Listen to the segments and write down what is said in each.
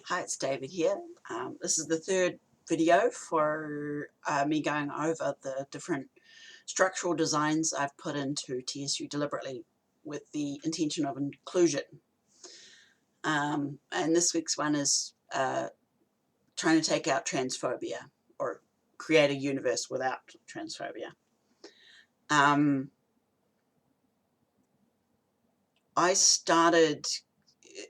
Hi, it's David here. This is the third video for me going over the different structural designs I've put into TSU deliberately with the intention of inclusion. And this week's one is trying to take out transphobia, or create a universe without transphobia. I started,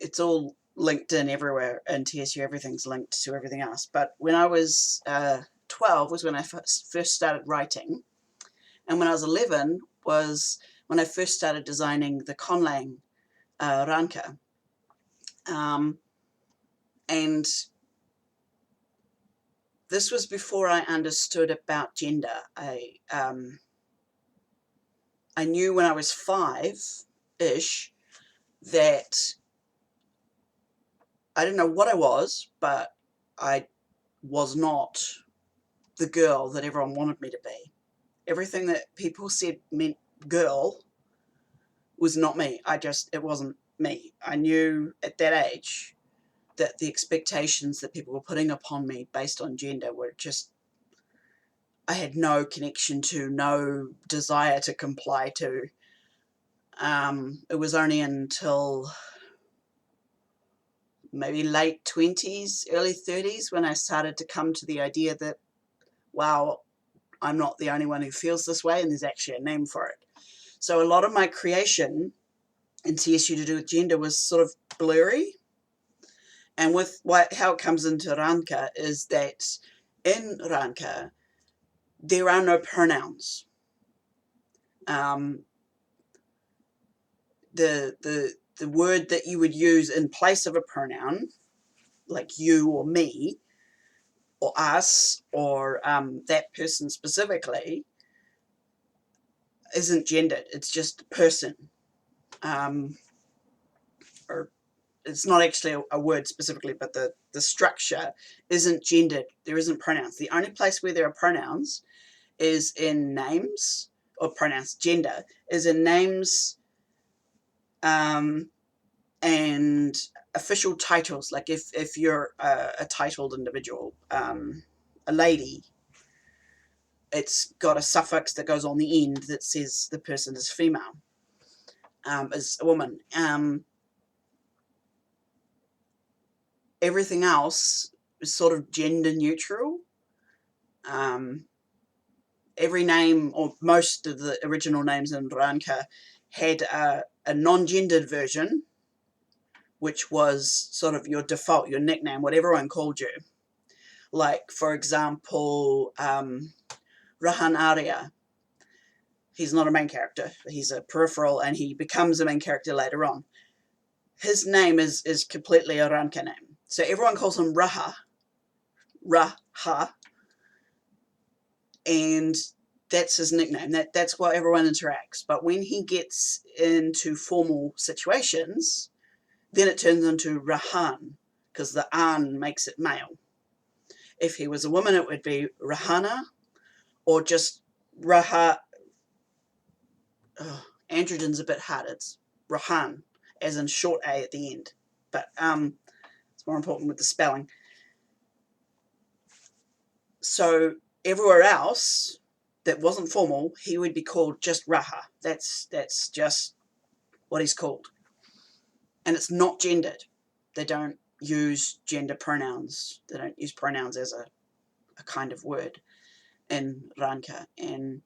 it's all linked in everywhere in TSU, everything's linked to everything else, but when I was 12 was when I first started writing, and when I was 11 was when I first started designing the conlang ranka. And this was before I understood about gender. I knew when I was 5-ish that I didn't know what I was, but I was not the girl that everyone wanted me to be. Everything that people said meant girl was not me. It wasn't me. I knew at that age that the expectations that people were putting upon me based on gender were just, I had no connection to, no desire to comply to. It was only until maybe late 20s, early 30s when I started to come to the idea that, wow, I'm not the only one who feels this way, and there's actually a name for it. So a lot of my creation in TSU to do with gender was sort of blurry. And with how it comes into Ranka is that in Ranka, there are no pronouns. The word that you would use in place of a pronoun, like you or me, or us, or that person specifically, isn't gendered. It's just person. Or it's not actually a word specifically, but the structure isn't gendered. There isn't pronouns. The only place where there are pronouns is in names, or pronouns, gender, is in names and official titles. Like if you're a titled individual, a lady, it's got a suffix that goes on the end that says the person is female, is a woman. Everything else is sort of gender neutral. Every name, or most of the original names in Ranka, had a non-gendered version, which was sort of your default, your nickname, what everyone called you. Like, for example, Rahan Arya. He's not a main character. He's a peripheral, and he becomes a main character later on. His name is completely a Ranka name. So everyone calls him Raha, and that's his nickname. That's why everyone interacts. But when he gets into formal situations, then it turns into Rahan, because the an makes it male. If he was a woman, it would be Rahana, or just Raha. Androgen's a bit hard. It's Rahan, as in short A at the end. But it's more important with the spelling. So everywhere else that wasn't formal, he would be called just Raha. That's just what he's called. And it's not gendered. They don't use gender pronouns. They don't use pronouns as a kind of word in Ranka. And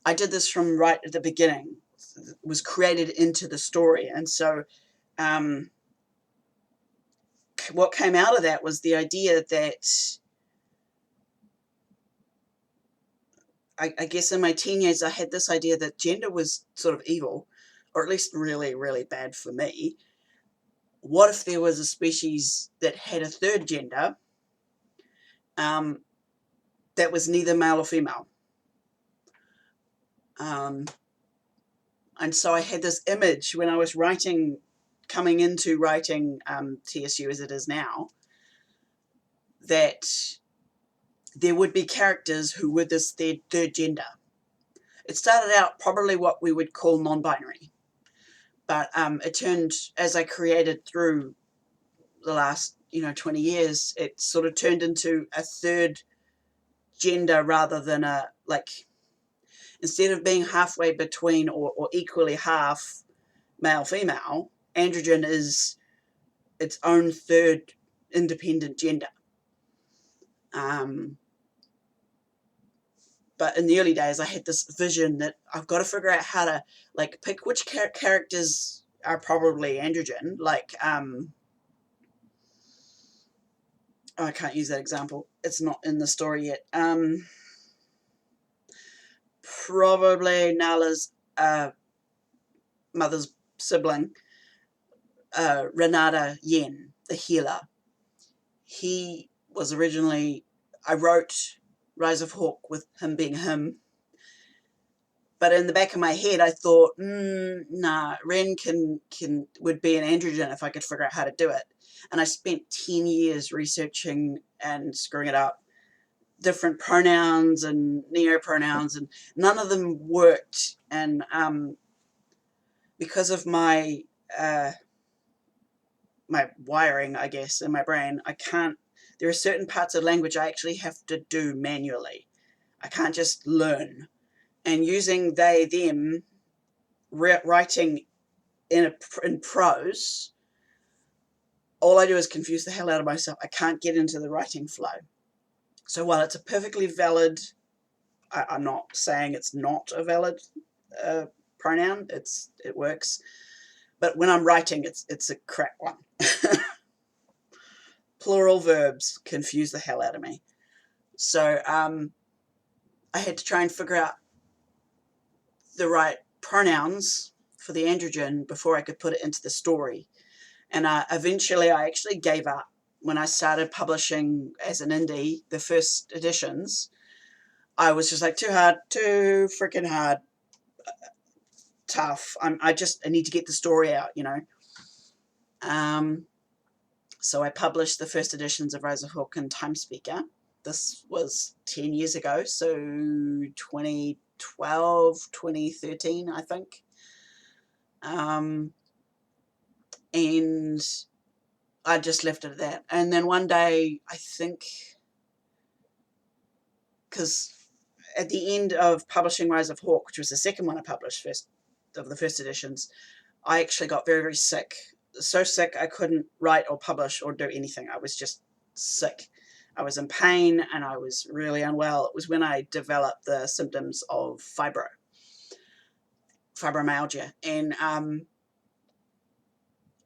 I did this from right at the beginning. It was created into the story. And so what came out of that was the idea that I guess in my teen years, I had this idea that gender was sort of evil, or at least really, really bad for me. What if there was a species that had a third gender that was neither male or female? And so I had this image when I was writing, coming into writing TSU as it is now, that there would be characters who were this third gender. It started out probably what we would call non-binary, but it turned, as I created through the last 20 years, it sort of turned into a third gender rather than a, like, instead of being halfway between or equally half male female, androgen is its own third independent gender. But in the early days, I had this vision that I've got to figure out how to, like, pick which characters are probably androgen. Like, I can't use that example. It's not in the story yet. Probably Nala's mother's sibling, Renata Yen, the healer. He was originally, I wrote Rise of Hawk with him being him, but in the back of my head I thought, nah, Ren would be an androgen if I could figure out how to do it. And I spent 10 years researching and screwing it up, different pronouns and neopronouns, and none of them worked. And because of my my wiring, I guess, in my brain, I can't, there are certain parts of language I actually have to do manually. I can't just learn. And using they, them, writing in prose, all I do is confuse the hell out of myself. I can't get into the writing flow. So while it's a perfectly valid, I'm not saying it's not a valid pronoun, it works. But when I'm writing, it's a crap one. Plural verbs confuse the hell out of me. So I had to try and figure out the right pronouns for the androgen before I could put it into the story. And eventually I actually gave up when I started publishing as an indie, the first editions. I was just like, too hard, too freaking hard, tough. I need to get the story out, So I published the first editions of Rise of Hawk and Time Speaker. This was 10 years ago, so 2012, 2013, I think. And I just left it at that. And then one day, I think, because at the end of publishing Rise of Hawk, which was the second one I published first of the first editions, I actually got very, very sick. So sick I couldn't write or publish or do anything. I was just sick. I was in pain and I was really unwell. It was when I developed the symptoms of fibromyalgia.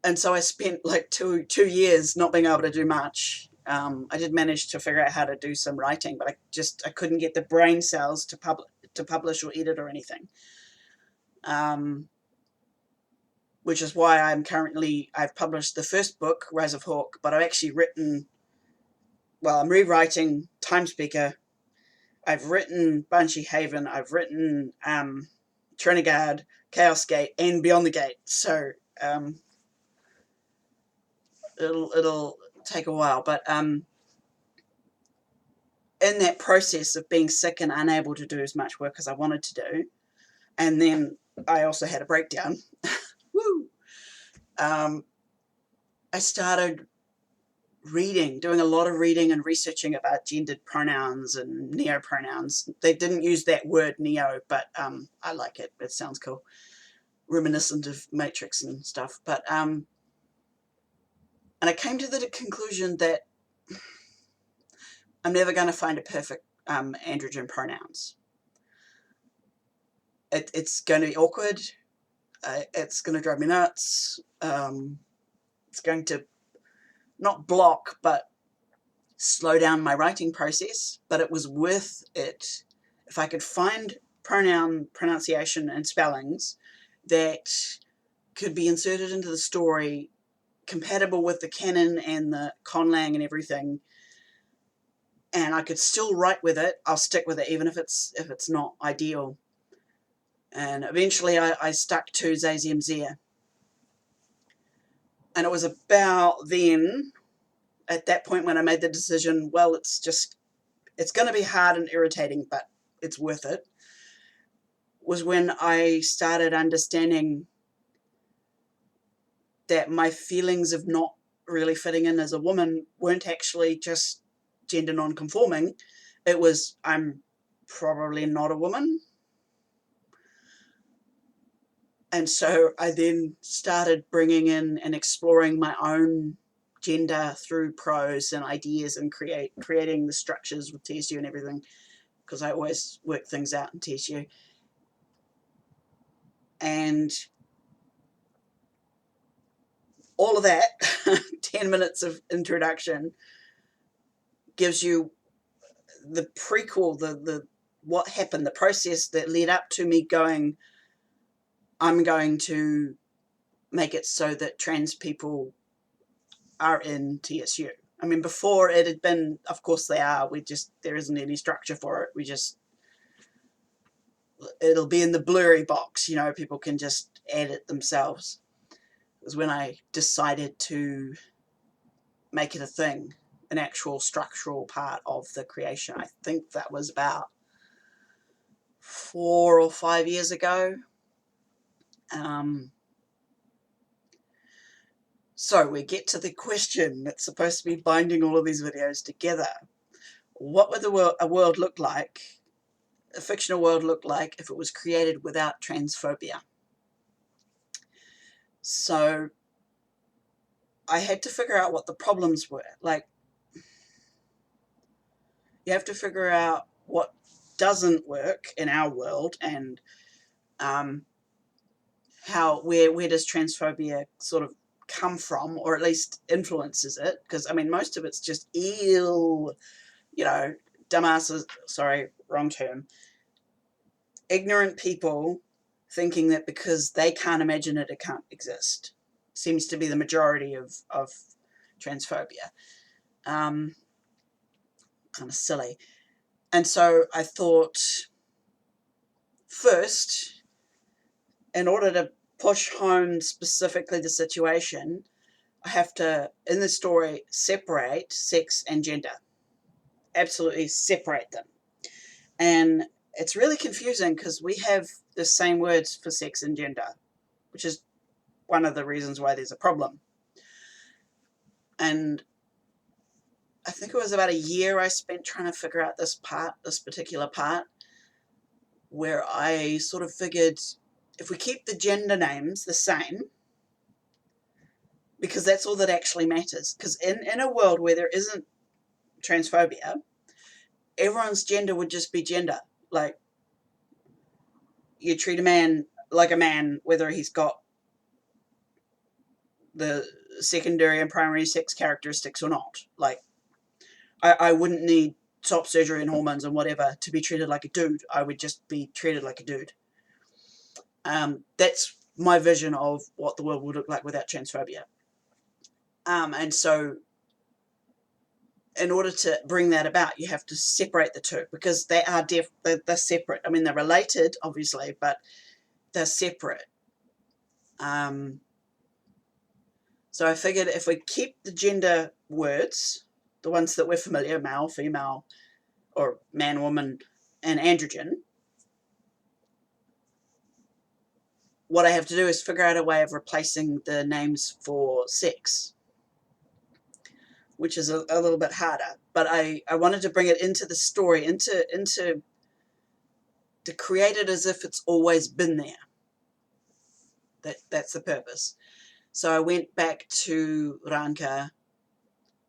And so I spent like two years not being able to do much. I did manage to figure out how to do some writing, but I couldn't get the brain cells to publish or edit or anything. Which is why I've published the first book, Rise of Hawk, but I've actually written, I'm rewriting Time Speaker. I've written Banshee Haven. I've written Trinigard, Chaos Gate, and Beyond the Gate. So it'll take a while, but in that process of being sick and unable to do as much work as I wanted to do, and then I also had a breakdown. Woo! I started doing a lot of reading and researching about gendered pronouns and neopronouns. They didn't use that word neo, but I like it. It sounds cool. Reminiscent of Matrix and stuff. But and I came to the conclusion that I'm never going to find a perfect androgen pronouns. It's going to be awkward. It's going to drive me nuts. It's going to not block, but slow down my writing process. But it was worth it if I could find pronunciation and spellings that could be inserted into the story, compatible with the canon and the conlang and everything, and I could still write with it. I'll stick with it, even if it's not ideal. And eventually I stuck to Zazimzia. And it was about then, at that point when I made the decision, well, it's going to be hard and irritating, but it's worth it, was when I started understanding that my feelings of not really fitting in as a woman weren't actually just gender non-conforming. It was, I'm probably not a woman. And so I then started bringing in and exploring my own gender through prose and ideas and creating the structures with TSU and everything, because I always work things out in TSU. And all of that, 10 minutes of introduction, gives you the prequel, the what happened, the process that led up to me going, I'm going to make it so that trans people are in TSU. I mean, before it had been, of course they are, there isn't any structure for it. It'll be in the blurry box, people can just add it themselves. It was when I decided to make it a thing, an actual structural part of the creation. I think that was about 4 or 5 years ago. So we get to the question that's supposed to be binding all of these videos together. What would a world look like, a fictional world look like, if it was created without transphobia? So I had to figure out what the problems were. Like, you have to figure out what doesn't work in our world, and where does transphobia sort of come from, or at least influences it, because I mean most of it's just dumbasses, sorry, wrong term, ignorant people thinking that because they can't imagine it, it can't exist. Seems to be the majority of transphobia. Kind of silly. And so I thought, first, in order to push home specifically the situation, I have to, in the story, separate sex and gender. Absolutely separate them. And it's really confusing because we have the same words for sex and gender, which is one of the reasons why there's a problem. And I think it was about a year I spent trying to figure out this particular part, where I sort of figured if we keep the gender names the same, because that's all that actually matters. Because in a world where there isn't transphobia, everyone's gender would just be gender. Like, you treat a man like a man, whether he's got the secondary and primary sex characteristics or not. Like, I wouldn't need top surgery and hormones and whatever to be treated like a dude. I would just be treated like a dude. That's my vision of what the world would look like without transphobia. And so in order to bring that about, you have to separate the two, because they are they're separate. I mean, they're related, obviously, but they're separate. So I figured if we keep the gender words, the ones that we're familiar, male, female, or man, woman, and androgen, what I have to do is figure out a way of replacing the names for sex, which is a little bit harder. But I wanted to bring it into the story, to create it as if it's always been there. That's the purpose. So I went back to Ranka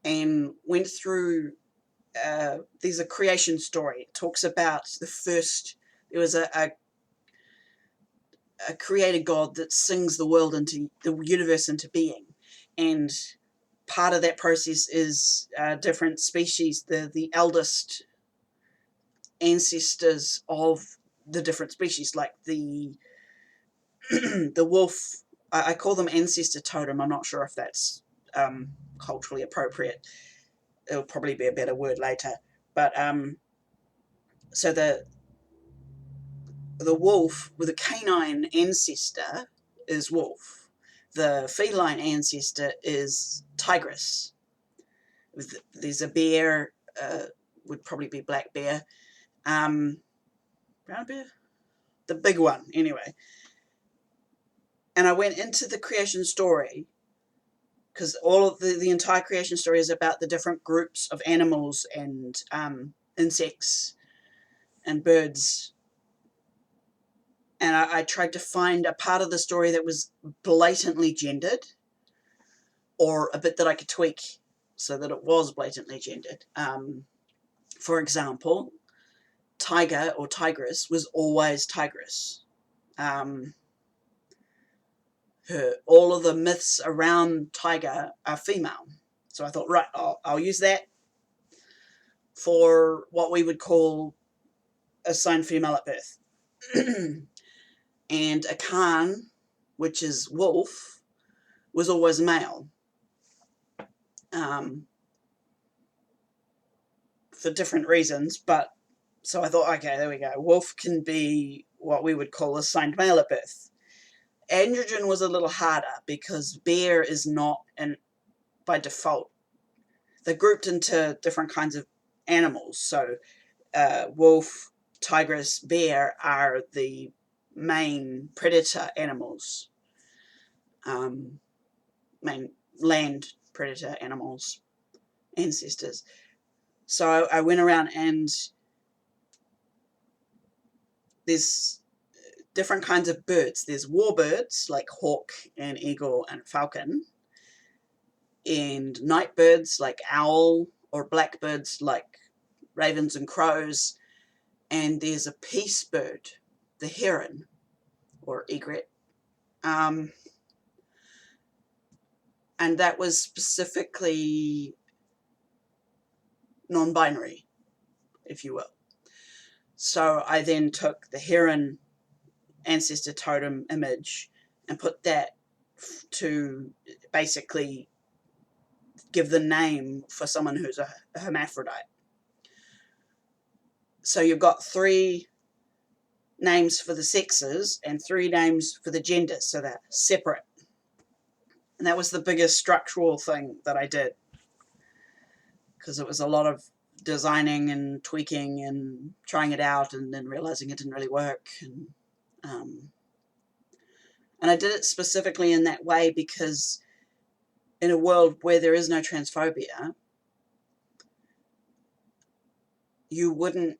and went through, there's a creation story. It talks about there was a creator god that sings the universe into being, and part of that process is different species, the eldest ancestors of the different species, like the the wolf. I call them ancestor totem. I'm not sure if that's culturally appropriate. It'll probably be a better word later. But so the wolf with a canine ancestor is wolf. The feline ancestor is tigress. There's a bear, would probably be black bear. Brown bear? The big one, anyway. And I went into the creation story because all of the entire creation story is about the different groups of animals and insects and birds. And I tried to find a part of the story that was blatantly gendered, or a bit that I could tweak so that it was blatantly gendered. For example, tiger or tigress was always tigress. All of the myths around tiger are female. So I thought, right, I'll use that for what we would call assigned female at birth. And a Khan, which is wolf, was always male. For different reasons, but so I thought, okay, there we go. Wolf can be what we would call assigned male at birth. Androgen was a little harder because bear is not, and by default, they're grouped into different kinds of animals. So wolf, tigress, bear are the main predator animals, main land predator animals, ancestors. So I went around, and there's different kinds of birds. There's warbirds like hawk and eagle and falcon, and night birds like owl, or blackbirds like ravens and crows, and there's a peace bird, the heron or egret. And that was specifically non-binary, if you will. So I then took the heron ancestor totem image and put that to basically give the name for someone who's a hermaphrodite. So you've got 3 names for the sexes and 3 names for the genders, so they're separate. And that was the biggest structural thing that I did, because it was a lot of designing and tweaking and trying it out and then realizing it didn't really work. And I did it specifically in that way because in a world where there is no transphobia, you wouldn't,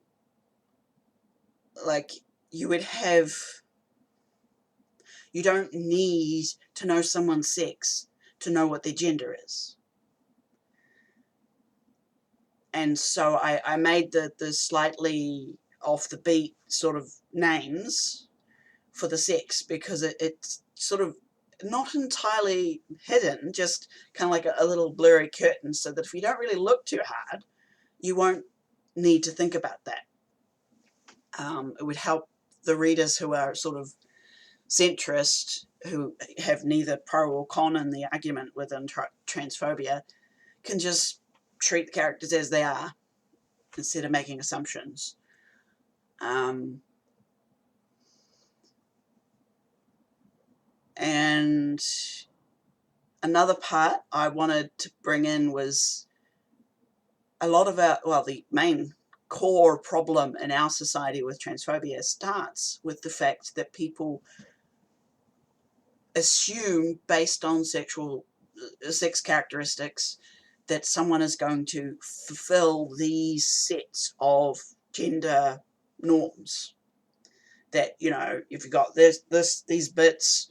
like, you would have, you don't need to know someone's sex to know what their gender is. And so I made the slightly off the beat sort of names for the sex, because it's sort of not entirely hidden, just kind of like a little blurry curtain, so that if you don't really look too hard, you won't need to think about that. It would help the readers who are sort of centrist, who have neither pro or con in the argument within transphobia, can just treat the characters as they are instead of making assumptions. And another part I wanted to bring in was a lot of our, well, the main core problem in our society with transphobia starts with the fact that people assume, based on sex characteristics, that someone is going to fulfill these sets of gender norms. That, you know, if you've got these bits,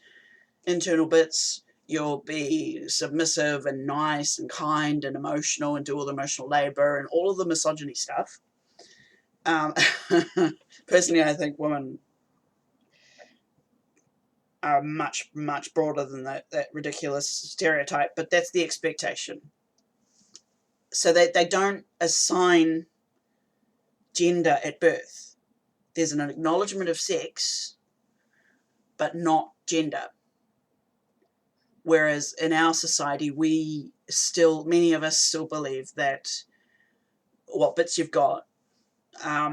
internal bits, you'll be submissive and nice and kind and emotional and do all the emotional labor and all of the misogyny stuff. Personally, I think women are much, much broader than that ridiculous stereotype, but that's the expectation. So they don't assign gender at birth. There's an acknowledgement of sex, but not gender. Whereas in our society, many of us still believe that what bits you've got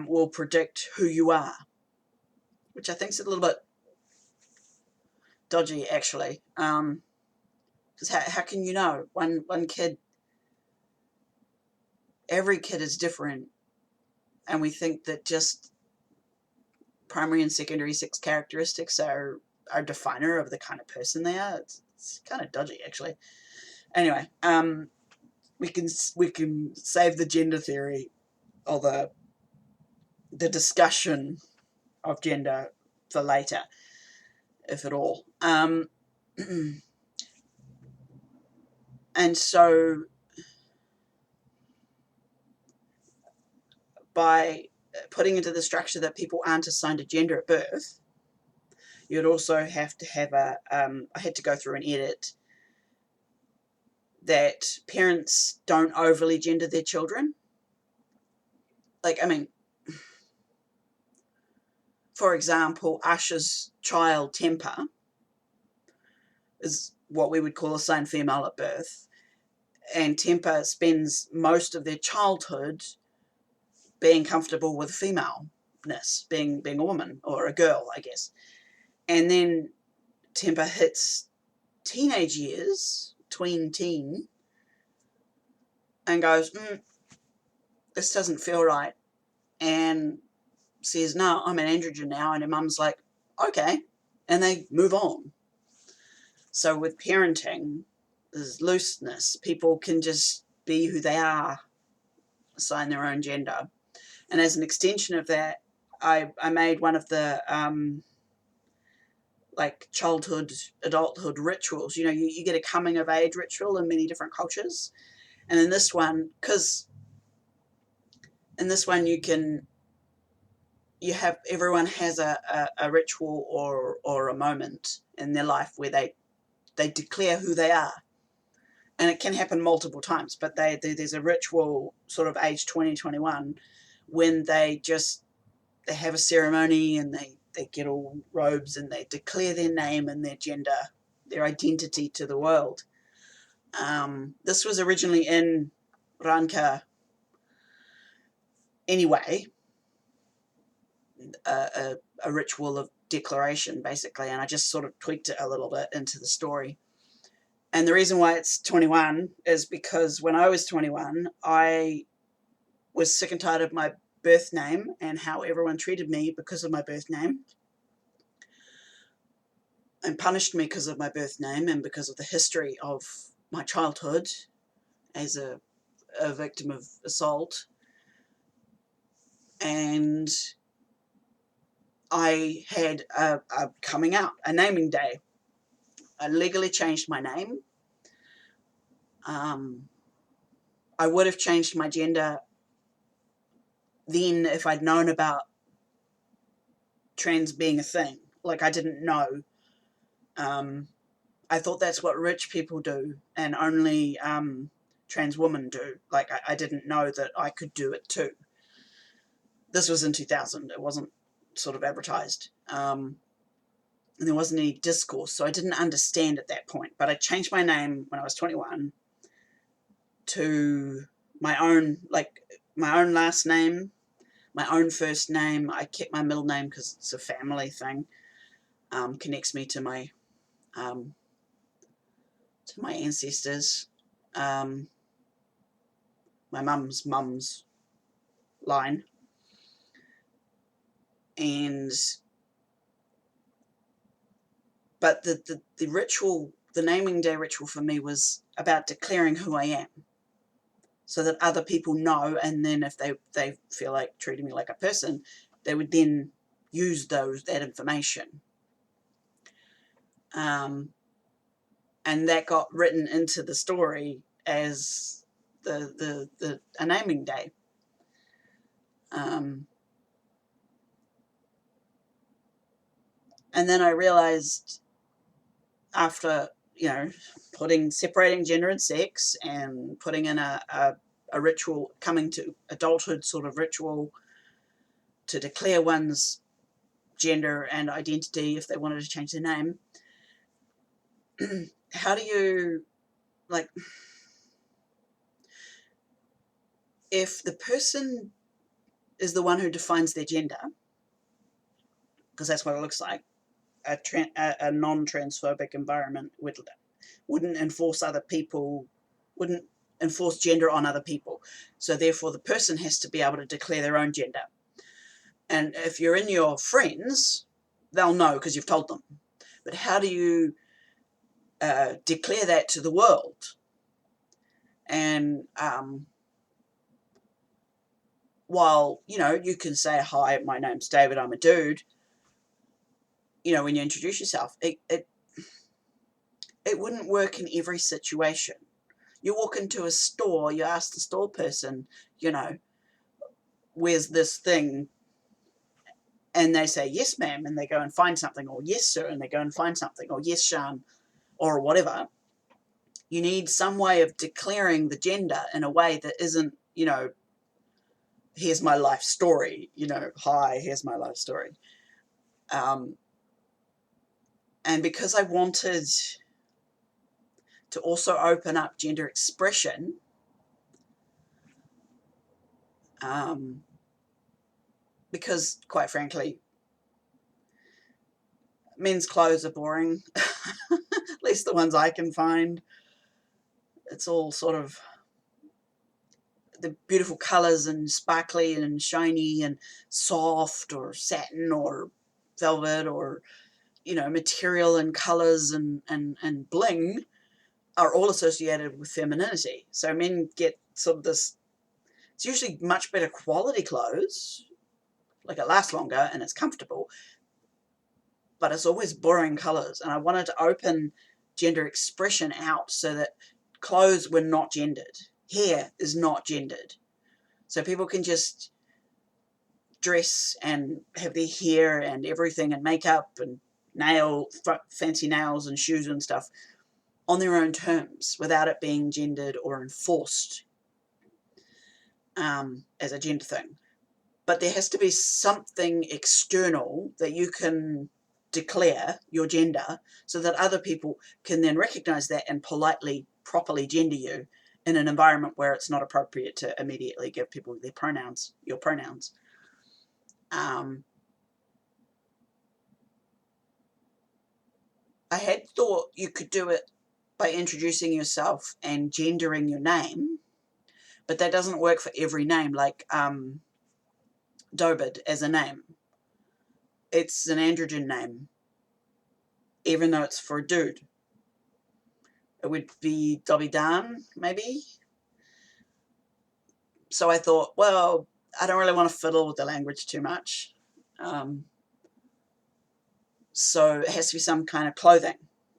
will predict who you are, which I think is a little bit dodgy, actually. Because how can you know? One kid, every kid is different, and we think that just primary and secondary sex characteristics are definer of the kind of person they are. It's kind of dodgy, actually. Anyway, we can save the gender theory or the discussion of gender for later, if at all. And so by putting into the structure that people aren't assigned a gender at birth, you'd also have to have I had to go through an edit that parents don't overly gender their children. Like, I mean, for example, Usher's child Temper is what we would call assigned female at birth, and Temper spends most of their childhood being comfortable with femaleness, being a woman or a girl, I guess. And then Temper hits teenage years, tween teen, and goes, this doesn't feel right, and says, no, I'm an androgen now, and her mum's like, okay, and they move on. So with parenting, there's looseness. People can just be who they are, assign their own gender. And as an extension of that, I made one of the like childhood, adulthood rituals. You know, you get a coming of age ritual in many different cultures. And in this one, because in this one everyone has a ritual or a moment in their life where they declare who they are. And it can happen multiple times, but there's a ritual sort of age 20, 21 when they have a ceremony and they get all robes and they declare their name and their gender, their identity to the world. This was originally in Ranka anyway, a ritual of declaration, basically, and I just sort of tweaked it a little bit into the story. And the reason why it's 21 is because when I was 21, I was sick and tired of my birth name and how everyone treated me because of my birth name and punished me because of my birth name and because of the history of my childhood as a victim of assault. And I had a coming out, a naming day. I legally changed my name. I would have changed my gender then if I'd known about trans being a thing. Like, I didn't know. I thought that's what rich people do and only trans women do. Like, I didn't know that I could do it too. This was in 2000. It wasn't sort of advertised. And there wasn't any discourse, so I didn't understand at that point. But I changed my name when I was 21 to my own last name, my own first name. I kept my middle name because it's a family thing. Connects me to my ancestors. My mum's line. But the ritual, the naming day ritual for me was about declaring who I am, so that other people know, and then if they feel like treating me like a person, they would then use that information. And that got written into the story as a naming day. And then I realized, after, separating gender and sex and putting in a ritual, coming to adulthood sort of ritual to declare one's gender and identity if they wanted to change their name, how do you, if the person is the one who defines their gender, because that's what it looks like, a non-transphobic environment wouldn't enforce wouldn't enforce gender on other people. So therefore the person has to be able to declare their own gender. And if you're in your friends, they'll know because you've told them. But how do you declare that to the world? And while, you know, you can say, hi, my name's David, I'm a dude, you know, when you introduce yourself, it wouldn't work in every situation. You walk into a store, you ask the store person, you know, where's this thing? And they say, yes, ma'am, and they go and find something, or yes, sir, and they go and find something, or yes, Sean, or whatever. You need some way of declaring the gender in a way that isn't, you know, here's my life story, you know, hi, here's my life story. And because I wanted to also open up gender expression, because quite frankly, men's clothes are boring, at least the ones I can find. It's all sort of the beautiful colours and sparkly and shiny and soft, or satin or velvet, or, you know, material and colours and bling are all associated with femininity. So men get sort of this, it's usually much better quality clothes, like it lasts longer and it's comfortable, but it's always boring colours. And I wanted to open gender expression out so that clothes were not gendered. Hair is not gendered. So people can just dress and have their hair and everything and makeup and fancy nails and shoes and stuff on their own terms without it being gendered or enforced as a gender thing. But there has to be something external that you can declare your gender so that other people can then recognize that and politely, properly gender you in an environment where it's not appropriate to immediately give people their pronouns, your pronouns. I had thought you could do it by introducing yourself and gendering your name, but that doesn't work for every name. Like Dobid as a name, it's an androgen name, even though it's for a dude. It would be Dobby Dan, maybe. So I thought, well, I don't really want to fiddle with the language too much. So it has to be some kind of clothing.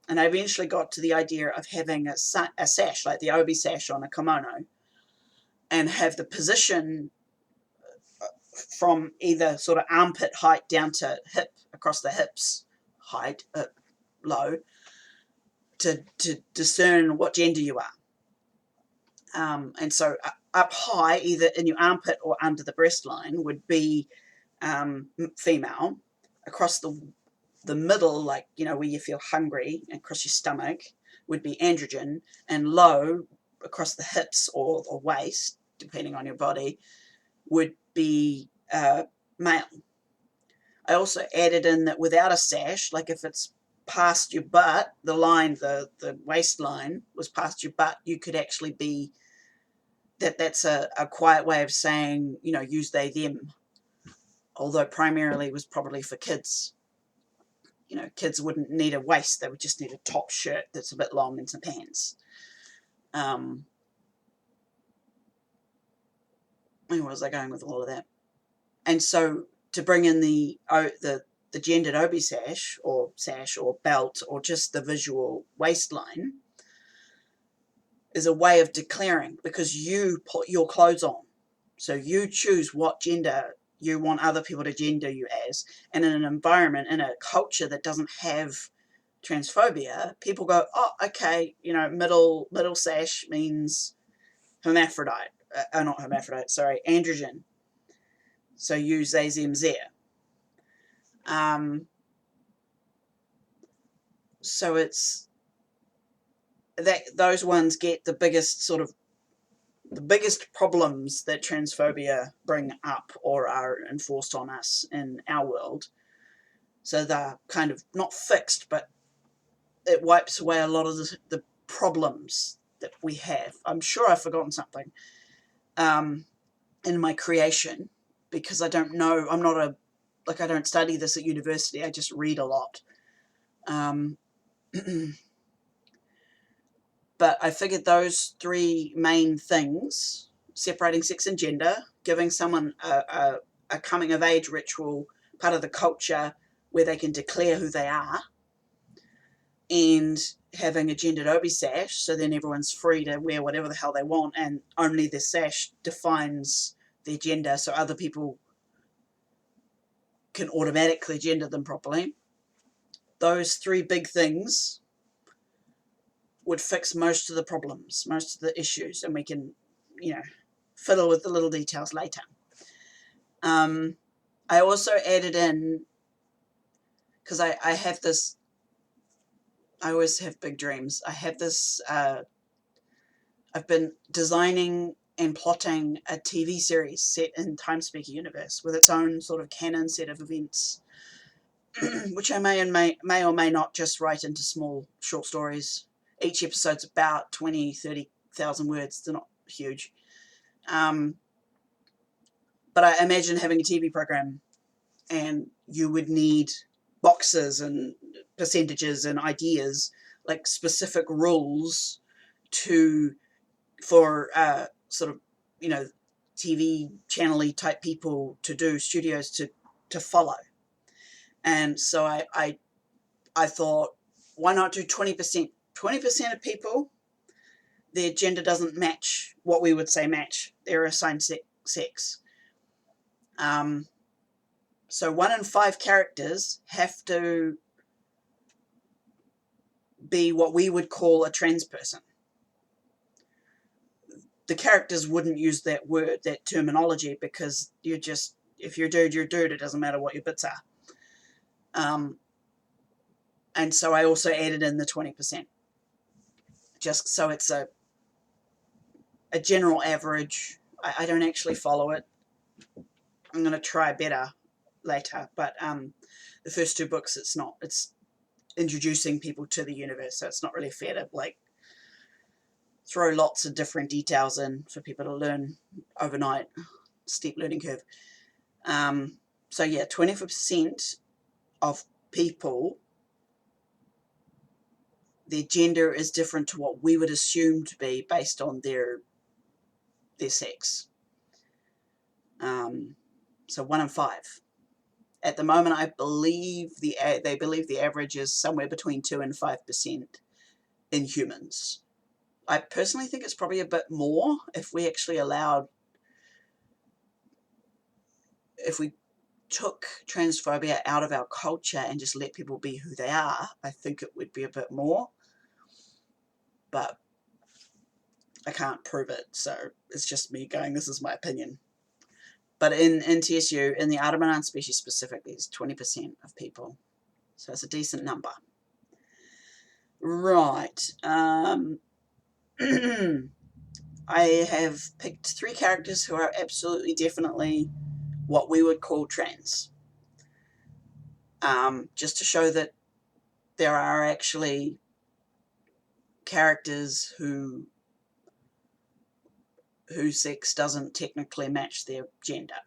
And I eventually got to the idea of having a sash, like the obi sash on a kimono, and have the position from either sort of armpit height down to hip, across the hips height, low, to discern what gender you are. And so up high, either in your armpit or under the breastline, would be female. Across the middle, like, you know, where you feel hungry, across your stomach, would be androgen, and low, across the hips or waist, depending on your body, would be male. I also added in that without a sash, like if it's past your butt, the line, the waistline was past your butt, you could actually be, that's a quiet way of saying, you know, use they, them. Although primarily it was probably for kids. You know, kids wouldn't need a waist, they would just need a top shirt that's a bit long and some pants. Where was I going with all of that? And so to bring in the gendered obi sash or belt or just the visual waistline is a way of declaring, because you put your clothes on. So you choose what gender you want other people to gender you as. And in an environment, in a culture that doesn't have transphobia, people go, oh, okay, you know, middle sash means hermaphrodite. Not hermaphrodite, sorry, androgen. So use they, them, there. So it's that those ones get the biggest problems that transphobia bring up or are enforced on us in our world. So they're kind of not fixed, but it wipes away a lot of the problems that we have. I'm sure I've forgotten something in my creation, because I don't know. I'm not I don't study this at university. I just read a lot. But I figured those three main things, separating sex and gender, giving someone a coming of age ritual, part of the culture where they can declare who they are, and having a gendered obi sash, so then everyone's free to wear whatever the hell they want, and only the sash defines their gender, so other people can automatically gender them properly. Those three big things would fix most of the problems, most of the issues, and we can, fiddle with the little details later. I also added in, because I have this, I always have big dreams. I have this, I've been designing and plotting a TV series set in Timespeaker universe with its own sort of canon set of events, which I may or may not just write into small short stories. Each episode's about 20, 30,000 words. They're not huge. But I imagine having a TV program, and you would need boxes and percentages and ideas, like specific rules for sort of, TV channel-y type people to do, studios to follow. And so I thought, why not do 20%? 20% of people, their gender doesn't match what we would say match. They're assigned sex. So 1 in 5 characters have to be what we would call a trans person. The characters wouldn't use that word, that terminology, because if you're a dude, you're a dude. It doesn't matter what your bits are. And so I also added in the 20%, just so it's a general average. I don't actually follow it. I'm going to try better later, but the first 2 books, it's introducing people to the universe, so it's not really fair to throw lots of different details in for people to learn overnight. Steep learning curve. So yeah, 20% of people, their gender is different to what we would assume to be based on their sex. So 1 in 5. At the moment, I believe they believe the average is somewhere between 2 and 5% in humans. I personally think it's probably a bit more if we actually if we took transphobia out of our culture and just let people be who they are. I think it would be a bit more, but I can't prove it, so it's just me going, this is my opinion. But in TSU, in the Artimanan species specifically, it's 20% of people. So it's a decent number. Right. I have picked 3 characters who are absolutely definitely what we would call trans. Just to show that there are actually characters whose sex doesn't technically match their gender.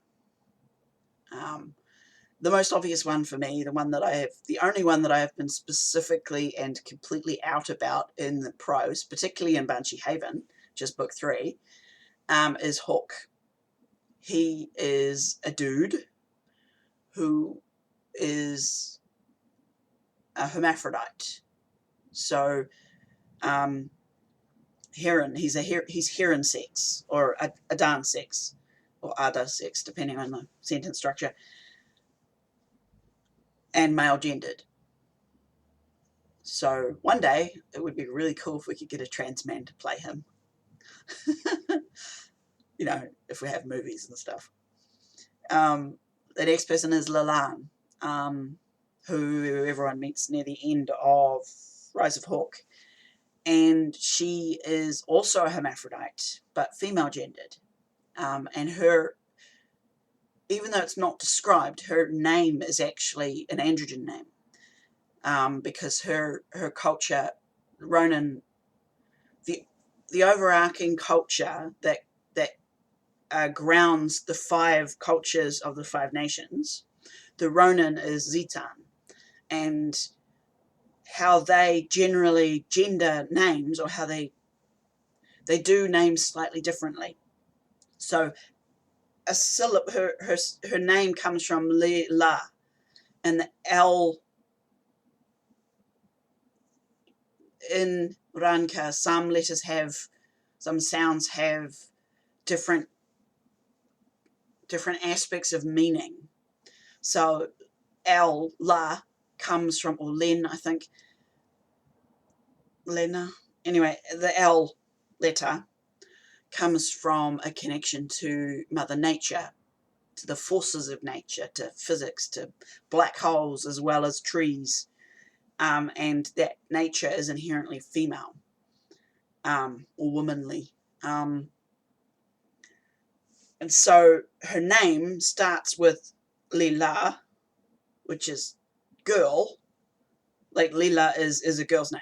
The most obvious one for me, the only one that I have been specifically and completely out about in the prose, particularly in Banshee Haven, just book 3, is Hook. He is a dude who is a hermaphrodite. So, heron, he's heron sex, or Adan sex, or Ada sex, depending on the sentence structure, and male gendered. So one day it would be really cool if we could get a trans man to play him. If we have movies and stuff. The next person is Lalan, who everyone meets near the end of Rise of Hawk. And she is also a hermaphrodite, but female gendered. And her, even though it's not described, her name is actually an androgen name. Because her culture, Ronin, the overarching culture that grounds the 5 cultures of the 5 nations, the Ronin is Zitan, and how they generally gender names, or how they they do names slightly differently. So her name comes from La, and the L in Ranka, some sounds have different aspects of meaning. So L, La, comes from, or Len, I think, Lena. Anyway, the L letter comes from a connection to Mother Nature, to the forces of nature, to physics, to black holes, as well as trees. And that nature is inherently female, or womanly. And so her name starts with Lila, which is girl. Like Lila is a girl's name.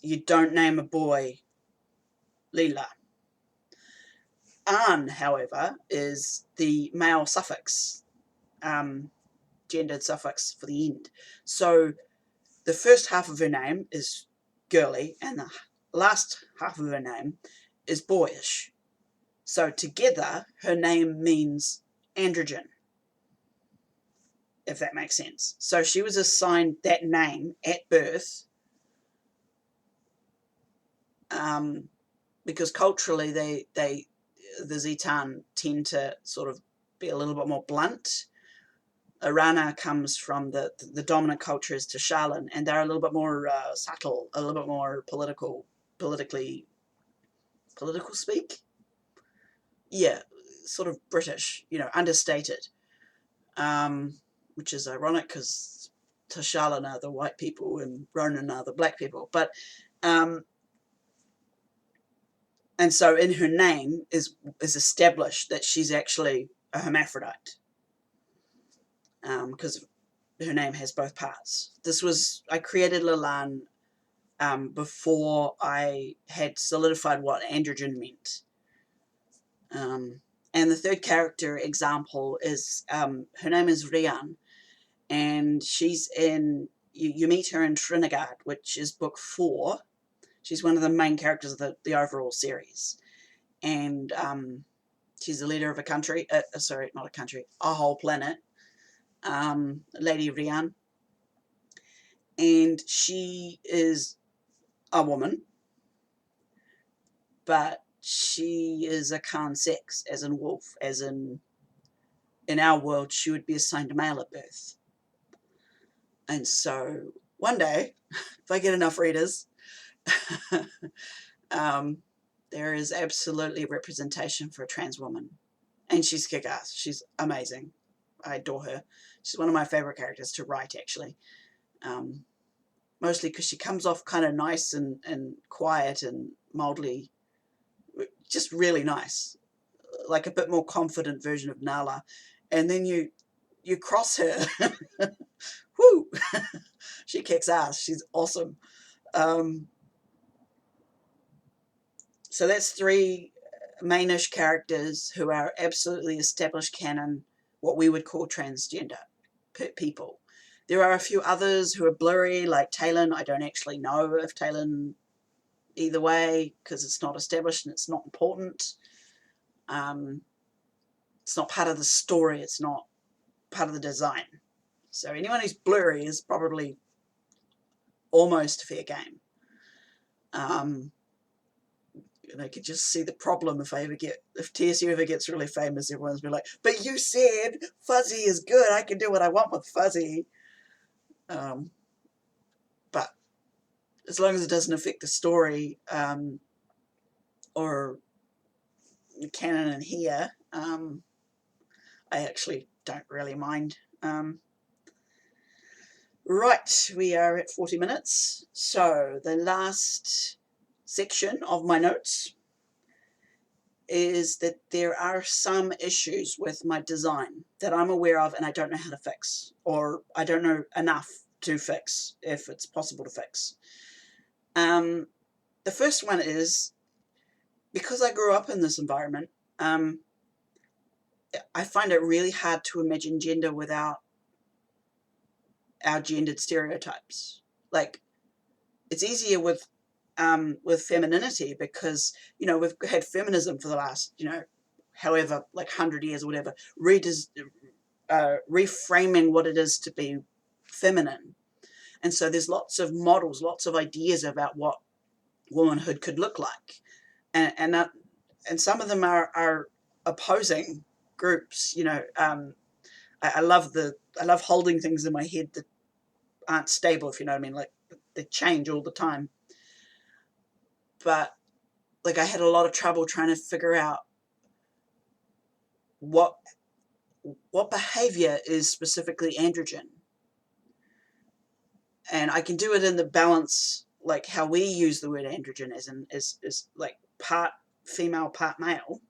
You don't name a boy Lila. An, however, is the male suffix, gendered suffix for the end. So the first half of her name is girly, and the last half of her name is boyish. So together, her name means androgen, if that makes sense. So she was assigned that name at birth, because culturally the Zitan tend to sort of be a little bit more blunt. Irana comes from the dominant culture is Tishalan, and they're a little bit more subtle, a little bit more politically speak. Yeah, sort of British, understated, which is ironic because Tishalan are the white people and Ronan are the black people. But and so in her name is established that she's actually a hermaphrodite, because her name has both parts. I created Lalan before I had solidified what androgen meant. And the third character example is, her name is Rian, and she's in, you meet her in Trinidad, which is book 4. She's one of the main characters of the overall series. And she's the leader of a country, sorry, not a country, a whole planet, Lady Rian. And she is a woman, but she is a Khan sex, as in wolf, as in our world, she would be assigned a male at birth. And so one day, if I get enough readers, there is absolutely representation for a trans woman. And she's kick-ass. She's amazing. I adore her. She's one of my favorite characters to write, actually. Mostly because she comes off kind of nice and quiet and mildly, just really nice. Like a bit more confident version of Nala. And then you cross her. Woo! She kicks ass. She's awesome. So that's 3 mainish characters who are absolutely established canon, what we would call transgender people. There are a few others who are blurry, like Talon. I don't actually know if Talon, either way, because it's not established and it's not important. It's not part of the story. It's not part of the design. So anyone who's blurry is probably almost fair game. And I could just see the problem if TSU ever gets really famous, everyone's be like, but you said fuzzy is good, I can do what I want with fuzzy. But as long as it doesn't affect the story, or canon in here, I actually don't really mind. Right, we are at 40 minutes. So the last section of my notes is that there are some issues with my design that I'm aware of and I don't know how to fix, or I don't know enough to fix, if it's possible to fix. The first one is, because I grew up in this environment, I find it really hard to imagine gender without our gendered stereotypes. Like, it's easier with with femininity, because, you know, we've had feminism for the last, you know, however, like 100 years or whatever, reframing what it is to be feminine. And so there's lots of models, lots of ideas about what womanhood could look like. And some of them are opposing groups, you know. I love holding things in my head that aren't stable, if you know what I mean, like they change all the time. But like I had a lot of trouble trying to figure out what behavior is specifically androgen. And I can do it in the balance, like how we use the word androgen is like part female, part male.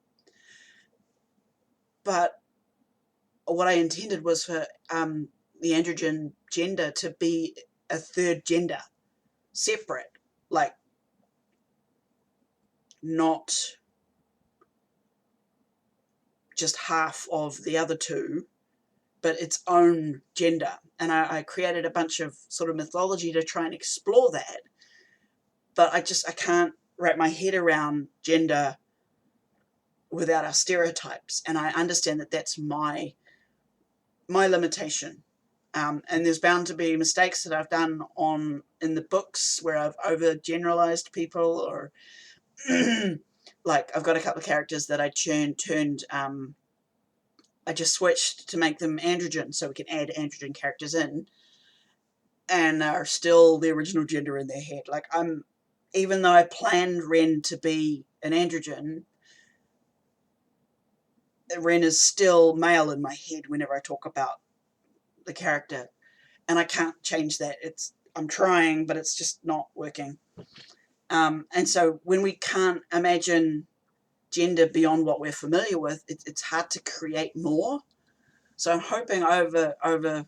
But what I intended was for the androgen gender to be a third gender, separate, like not just half of the other two, but its own gender. And I created a bunch of sort of mythology to try and explore that. But I can't wrap my head around gender without our stereotypes. And I understand that that's my limitation. And there's bound to be mistakes that I've done in the books where I've overgeneralized people, or like I've got a couple of characters that I turned I just switched to make them androgen so we can add androgen characters in, and are still the original gender in their head. Like even though I planned Ren to be an androgen, Ren is still male in my head whenever I talk about the character, and I can't change that. I'm trying, but it's just not working. And so when we can't imagine gender beyond what we're familiar with, it's hard to create more. So I'm hoping over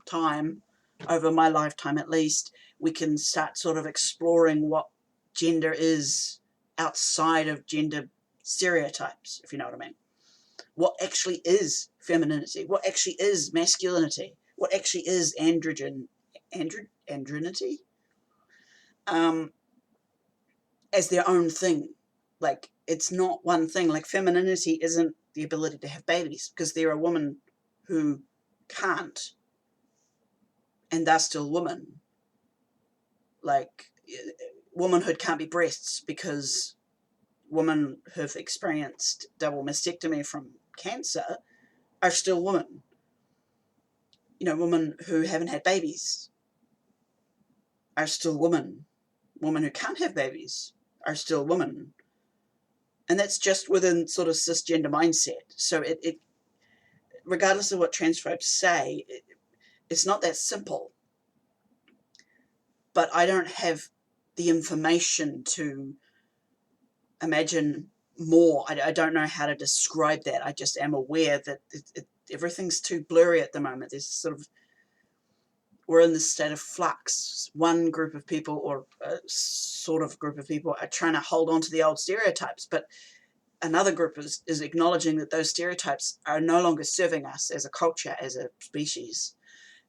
time, over my lifetime at least, we can start sort of exploring what gender is outside of gender stereotypes, if you know what I mean. What actually is femininity? What actually is masculinity? What actually is androgenity? As their own thing. Like, it's not one thing. Like, femininity isn't the ability to have babies, because they're a woman who can't, and they're still woman. Like, womanhood can't be breasts, because women who've experienced double mastectomy from cancer are still women. You know, women who haven't had babies are still women. Women who can't have babies are still women. And that's just within sort of cisgender mindset. So it regardless of what transphobes say, it's not that simple. But I don't have the information to imagine more. I don't know how to describe that. I just am aware that everything's too blurry at the moment. There's sort of, we're in this state of flux. One group of people, or a sort of group of people, are trying to hold on to the old stereotypes, but another group is acknowledging that those stereotypes are no longer serving us as a culture, as a species,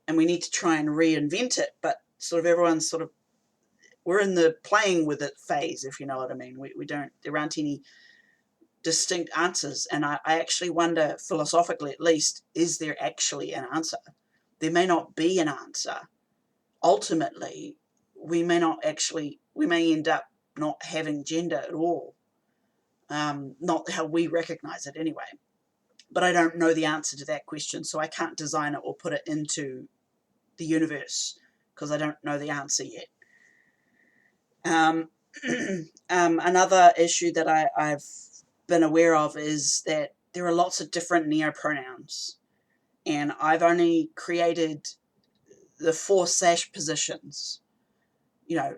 and we need to try and reinvent it. But sort of everyone's sort of, we're in the playing with it phase, if you know what I mean. There aren't any distinct answers, and I actually wonder, philosophically at least, is there actually an answer? There may not be an answer. Ultimately, we may end up not having gender at all. Not how we recognize it anyway. But I don't know the answer to that question, so I can't design it or put it into the universe, because I don't know the answer yet. Another issue that I've been aware of is that there are lots of different neopronouns, and I've only created the 4 sash positions, you know,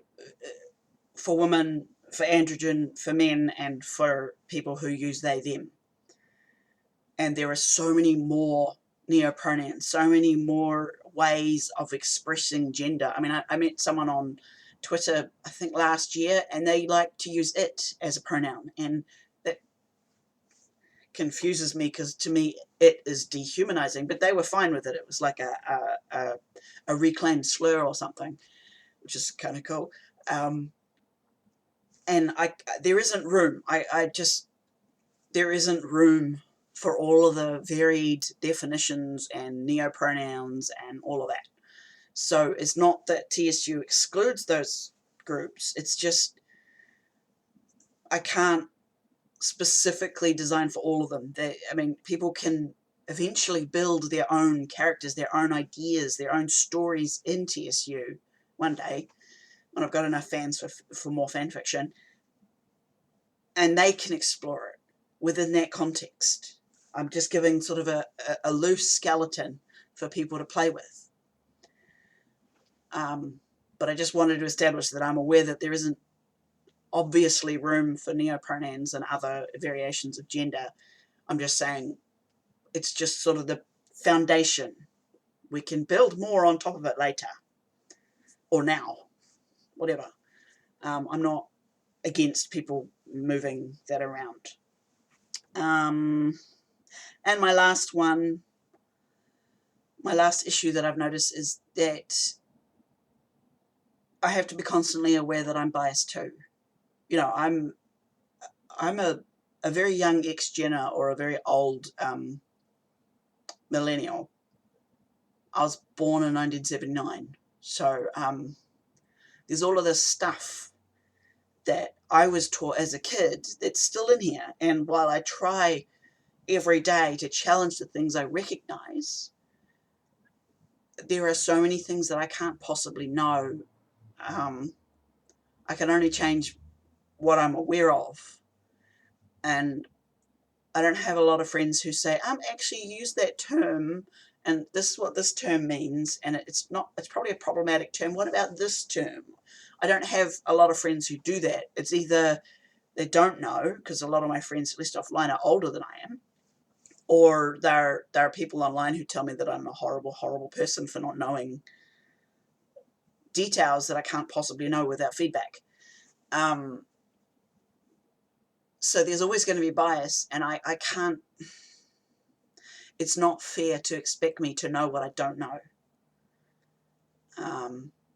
for women, for androgen, for men, and for people who use they, them. And there are so many more neopronouns, so many more ways of expressing gender. I mean, I met someone on Twitter, I think last year, and they like to use it as a pronoun, and that confuses me, because to me it is dehumanizing, but they were fine with it. It was like a reclaimed slur or something, which is kind of cool. And there isn't room. There isn't room for all of the varied definitions and neopronouns and all of that. So it's not that TSU excludes those groups. It's just I can't specifically design for all of them. I mean, people can eventually build their own characters, their own ideas, their own stories in TSU one day, when I've got enough fans for more fan fiction, and they can explore it within that context. I'm just giving sort of a loose skeleton for people to play with. But I just wanted to establish that I'm aware that there isn't obviously room for neopronouns and other variations of gender. I'm just saying it's just sort of the foundation. We can build more on top of it later, or now, whatever. I'm not against people moving that around. And my last issue that I've noticed is that I have to be constantly aware that I'm biased too. You know, I'm a very young ex-Jenner or a very old millennial. I was born in 1979, so there's all of this stuff that I was taught as a kid that's still in here. And while I try every day to challenge the things I recognize, there are so many things that I can't possibly know. I can only change what I'm aware of. And I don't have a lot of friends who say, actually use that term, and this is what this term means, and it's probably a problematic term. What about this term? I don't have a lot of friends who do that. It's either they don't know, because a lot of my friends, at least offline, are older than I am, or there are people online who tell me that I'm a horrible, horrible person for not knowing details that I can't possibly know without feedback. So there's always going to be bias, and I can't, it's not fair to expect me to know what I don't know.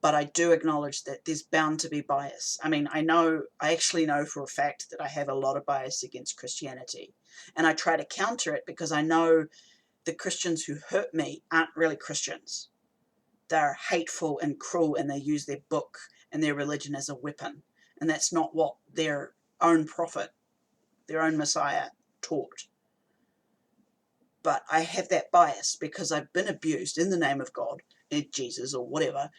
But I do acknowledge that there's bound to be bias. I mean, I actually know for a fact that I have a lot of bias against Christianity, and I try to counter it because I know the Christians who hurt me aren't really Christians. They're hateful and cruel, and they use their book and their religion as a weapon, and that's not what their own prophet, their own Messiah, taught. But I have that bias because I've been abused in the name of God, Jesus or whatever,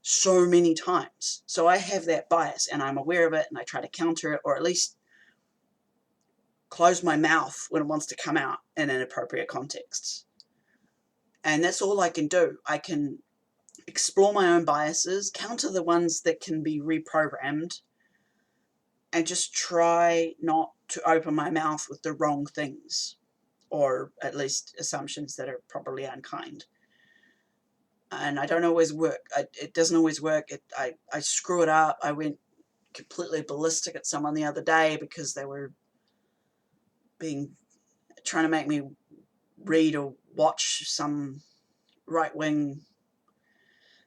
so many times. So I have that bias, and I'm aware of it, and I try to counter it, or at least close my mouth when it wants to come out in inappropriate contexts. And that's all I can do. I can explore my own biases, counter the ones that can be reprogrammed, and just try not to open my mouth with the wrong things, or at least assumptions that are probably unkind. And I don't always work. It doesn't always work. I screw it up. I went completely ballistic at someone the other day because they were trying to make me read or watch some right-wing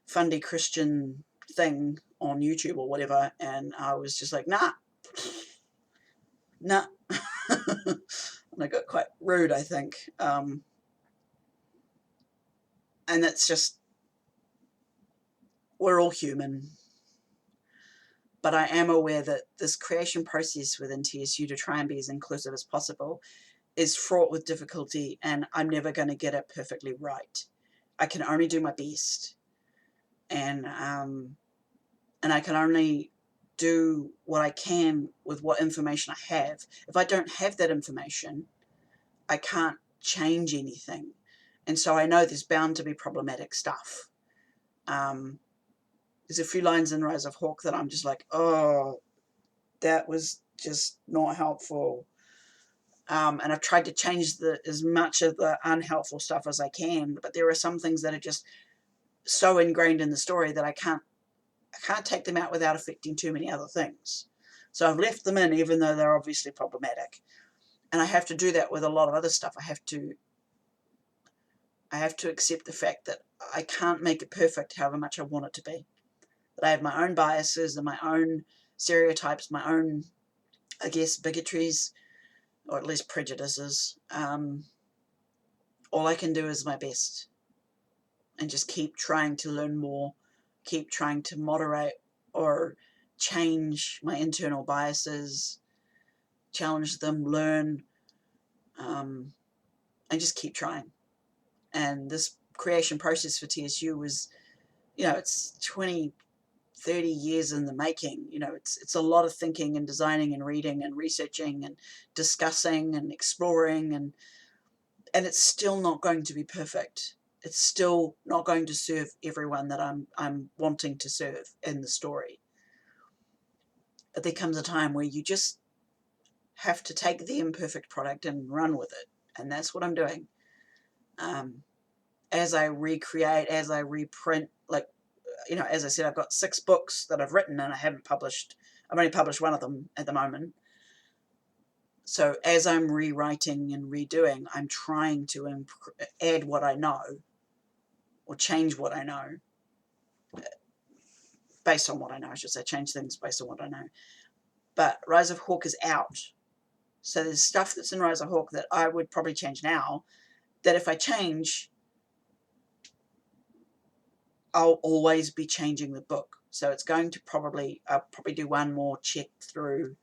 fundy Christian thing on YouTube or whatever, and I was just like, nah. And I got quite rude, I think. And that's just, we're all human. But I am aware that this creation process within TSU to try and be as inclusive as possible is fraught with difficulty, and I'm never going to get it perfectly right. I can only do my best, and I can only do what I can with what information I have. If I don't have that information, I can't change anything, and so I know there's bound to be problematic stuff. There's a few lines in Rise of Hawk that I'm just like, oh, that was just not helpful. And I've tried to change as much of the unhelpful stuff as I can, but there are some things that are just so ingrained in the story that I can't take them out without affecting too many other things. So I've left them in, even though they're obviously problematic. And I have to do that with a lot of other stuff. I have to accept the fact that I can't make it perfect however much I want it to be. That I have my own biases and my own stereotypes, my own, I guess, bigotries, or at least prejudices. All I can do is my best and just keep trying to learn more, keep trying to moderate or change my internal biases, challenge them, learn, and just keep trying. And this creation process for TSU was, it's 20, 30 years in the making. It's a lot of thinking and designing and reading and researching and discussing and exploring, and it's still not going to be perfect. It's still not going to serve everyone that I'm wanting to serve in the story. But there comes a time where you just have to take the imperfect product and run with it. And that's what I'm doing. As I recreate, as I reprint, as I said, I've got 6 books that I've written and I haven't published. I've only published one of them at the moment. So as I'm rewriting and redoing, I'm trying to add what I know, or change what I know, based on what I know, I should say, change things based on what I know. But Rise of Hawk is out. So there's stuff that's in Rise of Hawk that I would probably change now, that if I change, I'll always be changing the book. So it's going to I'll probably do one more check through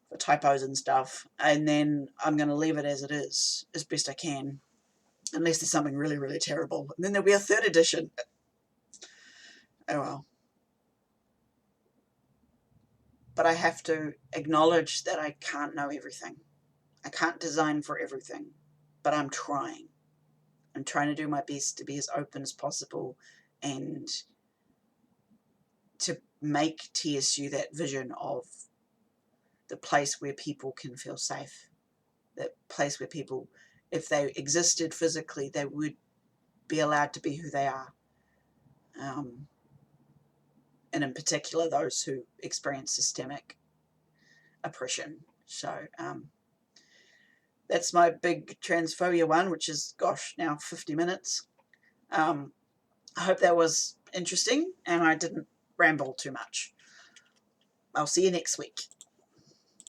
for typos and stuff, and then I'm going to leave it as it is, as best I can, unless there's something really, really terrible. And then there'll be a 3rd edition. Oh well. But I have to acknowledge that I can't know everything. I can't design for everything, but I'm trying. I'm trying to do my best to be as open as possible and to make TSU that vision of the place where people can feel safe, that place where people, if they existed physically, they would be allowed to be who they are. And in particular, those who experience systemic oppression. So that's my big transphobia one, which is, gosh, now 50 minutes. I hope that was interesting and I didn't ramble too much. I'll see you next week.